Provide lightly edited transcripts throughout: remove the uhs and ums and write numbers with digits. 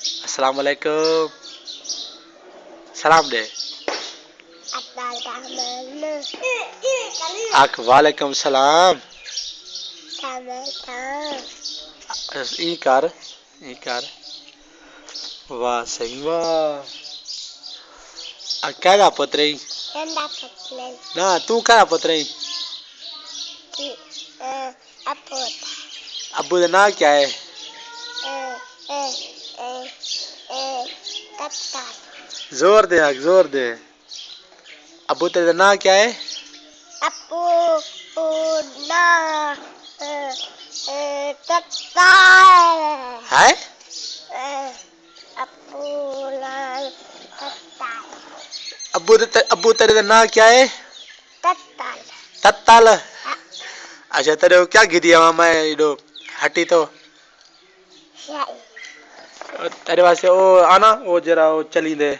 अस्सलाम वालेकुम। सलाम दे। आख वालेकुम सलाम। ई कर वाह सही वाह। क्या पुत्र ना तू क्या पुत्र अब्बू का नाम क्या है? जोर दे जोर दे। अब्बू तेरा नाम क्या है? अब्बू ना है अब्बू तेरे नाम क्या है? तत्ताल। तत्ताल। अच्छा तेरे को क्या गिरी है मैं इधो हटी तो तेरे वास्ते ओ आना ओ जरा ओ चली दे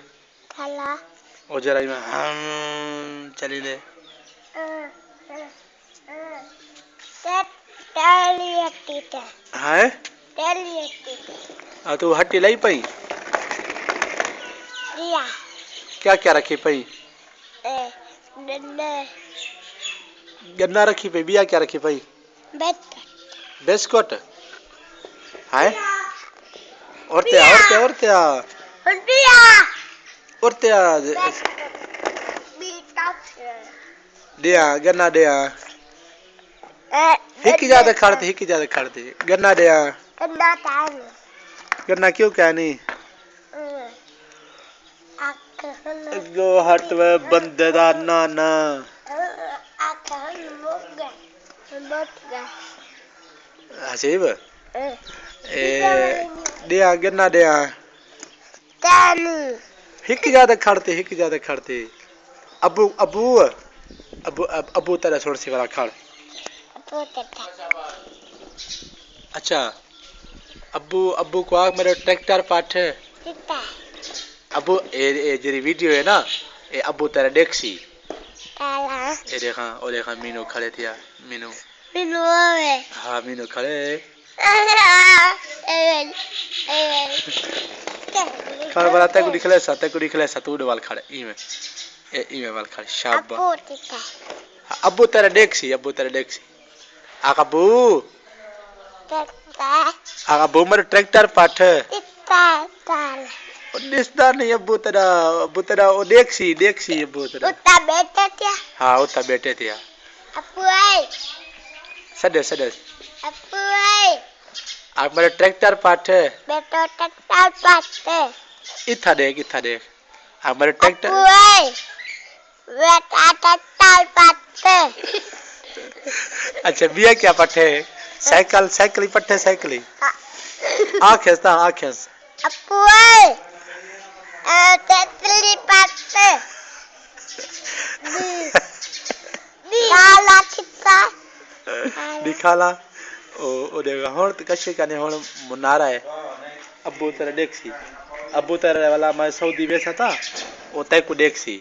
खाला ओ जरा हम चली दे टेली हटी है टेली हटी आ तू हटी लाई पई रिया क्या क्या रखी पई गन्ना गन्ना रखी पई बिया क्या रखी पई बिस्कुट बिस्कुट है औरते दिया गन्ना दिया हिकी ज्यादा खड़ते गन्ना दिया गन्ना क्यों क्या नहीं गो हट वे बंदे दा नाना हसीब दिया गन्ना दिया हिकी ज्यादा खड़ते अबू अबू अबू अबू तेरा छोड़ सी वाला खड़ अच्छा अबू अबू को आग मेरे ट्रैक्टर पाठ है अबू ए जेरी वीडियो है ना ए अबू तेरा देखसी ए देखा मीनू खड़े थे मीनू हाँ मीनू खड़े खड़ बड़ा तक दिखले सा तू वाल खड़े इमे वाल खड़े शाबाश अबू तेरा देखसी अबू मेरे ट्रैक्टर पाठ दिसदा नहीं अबू तेरा ओ देखसी अबू तेरा उता बैठे थे हाँ उता बैठे थे अबू आई सदे अबू आई आप मेरे ट्रैक्टर पाठ बेटो ट्रैक्टर पाठ इथा देख आप मेरे ट्रैक्टर अबू आई बेटा ट्रैक्टर पाठ अच्छा बिया क्या पठे साइकिल पठे साइकिल आखेस अबू आई तेतली पाते दिखाला कितना दिखाला ओ देखा होड़ कशे कने होड़ मुनारा है अबू तेरा देखसी अबू तेरा वाला मैं सऊदी वैसा था ओ तय को देखसी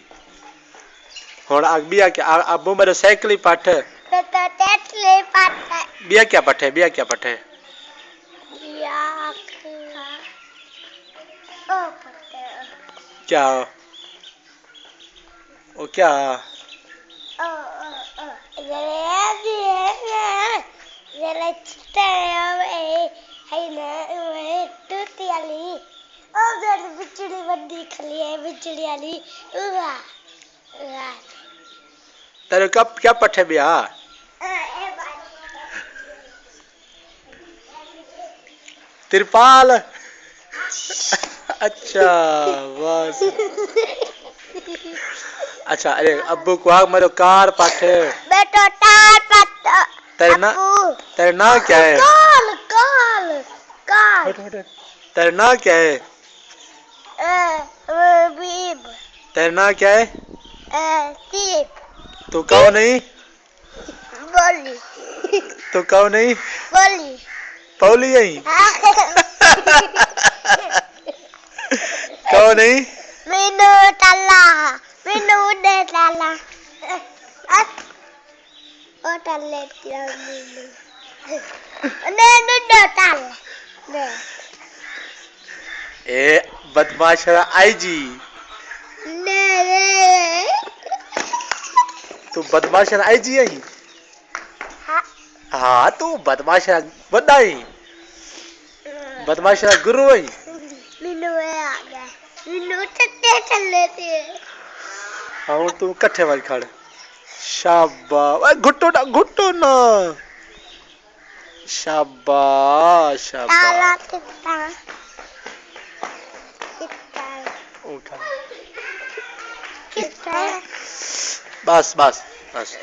होड़ आग बिया क्या अबू मेरे साइकिल पाटे तेतली पाटे बिया क्या पठे बिया क्या ओ क्या तेरे कब क्या पठे बिया तिरपाल अच्छा बस अच्छा अरे अब्बू को आग मेरे कार पाठे बेटो टार पाठे तेरे नाम क्या है काल तेरे नाम क्या है बीब तेरे नाम क्या है दीप तू कहो नहीं बोली तू कहो नहीं बोली पौली यही कहो नहीं मीनू दे ताला ओ ताले मीनू ने दे ताला ए बदमाश आई जी तू बदमाश आई जी आई हाँ तू बदमाश वॾा आई बदमाश गुरु आई हाँ तू कट्ठे वाली खड़ शाबाश घुटो ना शाबाश शाबाश बस बस बस